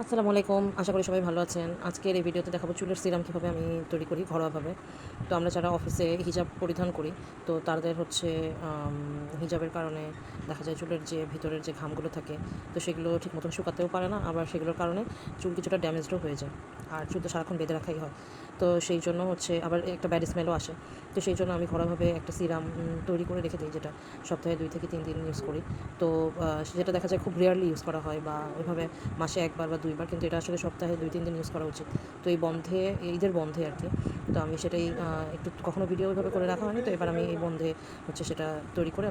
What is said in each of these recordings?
আসসালামু আলাইকুম, আশা করি সবাই ভালো আছেন। আজকের এই ভিডিওতে দেখাবো চুলের সিরাম কীভাবে আমি তৈরি করি ঘরোয়াভাবে। তো আমরা যারা অফিসে হিজাব পরিধান করি, তো তাদের হচ্ছে হিজাবের কারণে দেখা যায় চুলের যে ভিতরের যে ঘামগুলো থাকে, তো সেগুলো ঠিক মতন শুকাতেও পারে না, আবার সেগুলোর কারণে চুল কিছুটা ড্যামেজডও হয়ে যায়। আর চুল তো সারাক্ষণ বেঁধে রাখাই হয়। তো সেই জন্য হচ্ছে আবার একটা ব্যাড স্মেলও আসে। তো সেই জন্য আমি ঘরোয়াভাবে একটা সিরাম তৈরি করে রেখে দিই, যেটা সপ্তাহে 2 থেকে 3 দিন ইউজ করি। তো যেটা দেখা যায় খুব রেয়ারলি ইউজ করা হয়, বা ওইভাবে মাসে 1 বার বা 2 বার, কিন্তু এটা আসলে সপ্তাহে 2-3 দিন ইউজ করা উচিত। তো এই বন্ধে, ঈদের বন্ধে আর কি, তো আমি সেটাই একটু কখনো ভিডিও ওইভাবে করে রাখা হয়নি, তো এবার আমি এই বন্ধে হচ্ছে সেটা তৈরি করে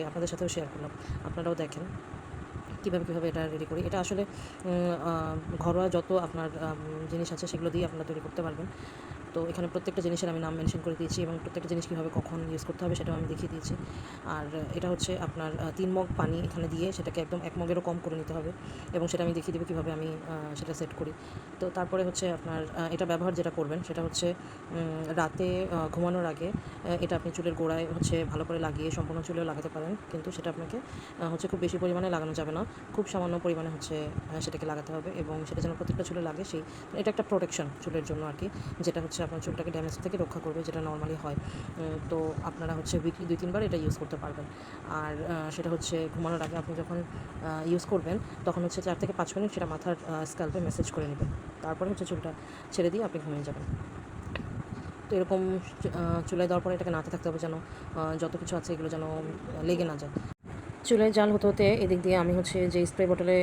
আপনাদের সাথেও শেয়ার করলাম। আপনারাও দেখেন কীভাবে এটা রেডি করি। এটা আসলে ঘরোয়া যত আপনার জিনিস আছে সেগুলো দিয়ে আপনারা তৈরি করতে পারবেন। তো এখানে প্রত্যেকটা জিনিসের আমি নাম মেনশন করে দিয়েছি, এবং প্রত্যেকটা জিনিস কীভাবে কখন ইউজ করতে হবে সেটাও আমি দেখিয়ে দিয়েছি। আর এটা হচ্ছে আপনার 3 মগ পানি এখানে দিয়ে সেটাকে একদম 1 মগেরও কম করে নিতে হবে, এবং সেটা আমি দেখিয়ে দেবো কীভাবে আমি সেটা সেট করি। তো তারপরে হচ্ছে আপনার এটা ব্যবহার যেটা করবেন সেটা হচ্ছে রাতে ঘুমানোর আগে এটা আপনি চুলের গোড়ায় হচ্ছে ভালো করে লাগিয়ে, সম্পূর্ণ চুলেও লাগাতে পারেন, কিন্তু সেটা আপনাকে হচ্ছে খুব বেশি পরিমাণে লাগানো যাবে না, খুব সামান্য পরিমাণে হচ্ছে সেটাকে লাগাতে হবে, এবং সেটা যেন প্রত্যেকটা চুলে লাগে। এটা একটা প্রোটেকশন চুলের জন্য আর কি, যেটা হচ্ছে আপনার চুলটাকে ড্যামেজ থেকে রক্ষা করবে, যেটা নর্মালি হয়। তো আপনারা হচ্ছে উইকলি 2-3 বার এটা ইউজ করতে পারবেন। আর সেটা হচ্ছে ঘুমানোর আগে আপনি যখন ইউজ করবেন, তখন হচ্ছে 4 থেকে 5 মিনিট সেটা মাথার স্ক্যাল্পে ম্যাসেজ করে নেবেন। তারপরে হচ্ছে চুলটা ছেড়ে দিয়ে আপনি ঘুমিয়ে যাবেন। তো এরকম চুলায় দেওয়ার পরে এটাকে নাড়তে থাকতে হবে, যেন যত কিছু আছে এগুলো যেন লেগে না যায়। চুলায় জাল হতে হতে এদিক দিয়ে আমি হচ্ছে যে স্প্রে বটলে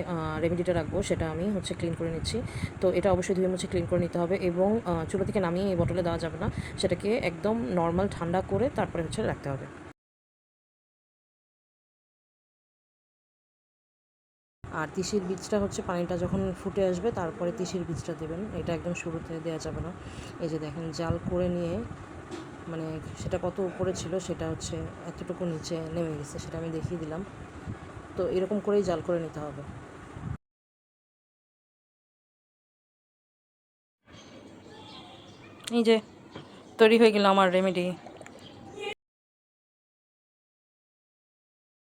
রেমেডিটা রাখবো সেটা আমি হচ্ছে ক্লিন করে নিচ্ছি। তো এটা অবশ্যই ধুয়ে মুছে ক্লিন করে নিতে হবে, এবং চুলা থেকে নামিয়ে এই বটলে দেওয়া যাবে না, সেটাকে একদম নর্মাল ঠান্ডা করে তারপরে হচ্ছে রাখতে হবে। আর তিসির বীজটা হচ্ছে পানিটা যখন ফুটে আসবে তারপরে তিসির বীজটা দেবেন, এটা একদম শুরুতে দেওয়া যাবে না। এই যে দেখেন, জাল করে নিয়ে মানে সেটা কত উপরে ছিল সেটা হচ্ছে এতটুকু নিচে নেমে গেছে, সেটা আমি দেখিয়ে দিলাম। তো এরকম করেই জাল করে নিতে হবে। এই যে তৈরি হয়ে গেল আমার রেমেডি।